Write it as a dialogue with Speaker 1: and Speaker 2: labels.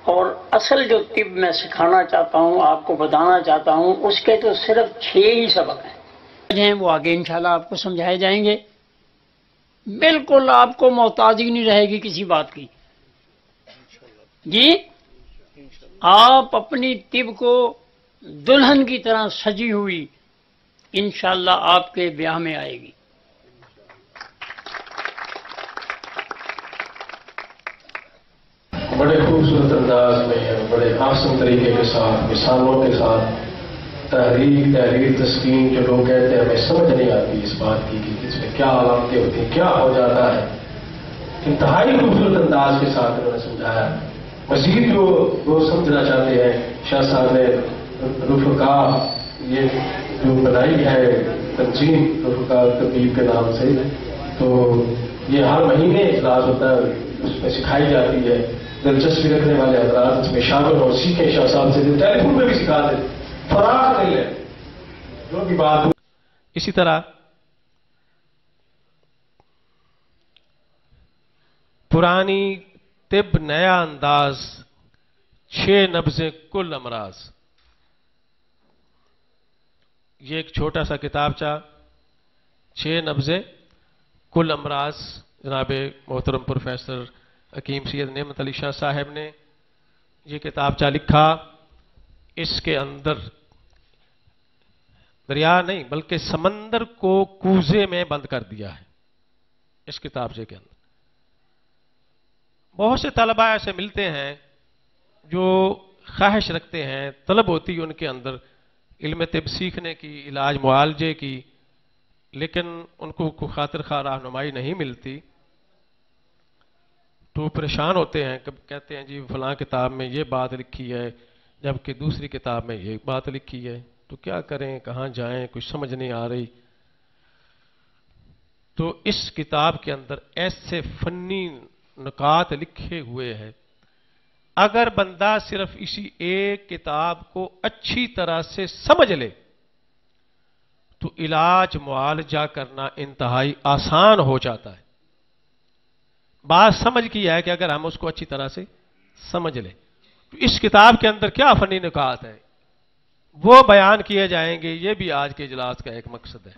Speaker 1: اور اصل جو طب میں سکھانا چاہتا ہوں، آپ کو بتانا چاہتا ہوں، اس کے تو صرف 6 ہی سبق ہیں، وہ آگے انشاءاللہ آپ کو سمجھائے جائیں گے۔ بالکل آپ کو محتاجی نہیں رہے گی کسی بات کی جی۔ آپ اپنی طب کو دلہن کی طرح سجی ہوئی انشاءاللہ آپ کے بیاہ میں آئے گی۔
Speaker 2: بڑے خوبصورت انداز میں، بڑے آسان طریقے کے ساتھ، مثالوں کے ساتھ تحریر تسکین جو لوگ کہتے ہیں ہمیں سمجھ نہیں آتی اس بات کی کہ اس میں کیا علامتیں ہوتی ہیں، کیا ہو جاتا ہے، انتہائی خوبصورت انداز کے ساتھ انہوں نے سمجھایا۔ مزید جو وہ سمجھنا چاہتے ہیں، شاہ صاحب نے رفقا یہ جو بنائی ہے تنظیم رفقا طبیب کے نام سے، تو یہ ہر مہینے اجلاس ہوتا ہے، اس میں سکھائی جاتی ہے۔ دلچسپی رکھنے والے حضرات اس میں شامل ہوں، سیکھیں شاہ صاحب سے، ٹیلی فون پہ بھی سکھا دیں، فراغ نہیں ہے جو بھی بات ہو۔
Speaker 3: اسی طرح پرانی طب نیا انداز، 6 نبضیں کل امراض، یہ ایک چھوٹا سا کتابچہ 6 نبضیں کل امراض، جناب محترم پروفیسر حکیم سید نعمت علی شاہ صاحب نے یہ کتابچہ لکھا۔ اس کے اندر دریا نہیں بلکہ سمندر کو کوزے میں بند کر دیا ہے اس کتابچے کے اندر۔ بہت سے طلباء ایسے ملتے ہیں جو خواہش رکھتے ہیں، طلب ہوتی ہے ان کے اندر علم طب سیکھنے کی، علاج معالجے کی، لیکن ان کو خاطر خواہ رہنمائی نہیں ملتی، تو پریشان ہوتے ہیں، کہتے ہیں جی فلاں کتاب میں یہ بات لکھی ہے جبکہ دوسری کتاب میں یہ بات لکھی ہے، تو کیا کریں، کہاں جائیں، کچھ سمجھ نہیں آ رہی۔ تو اس کتاب کے اندر ایسے فنی نکات لکھے ہوئے ہیں، اگر بندہ صرف اسی ایک کتاب کو اچھی طرح سے سمجھ لے تو علاج معالجہ کرنا انتہائی آسان ہو جاتا ہے۔ بات سمجھ کی ہے کہ اگر ہم اس کو اچھی طرح سے سمجھ لیں تو اس کتاب کے اندر کیا فنی نکات ہے وہ بیان کیے جائیں گے، یہ بھی آج کے اجلاس کا ایک مقصد ہے۔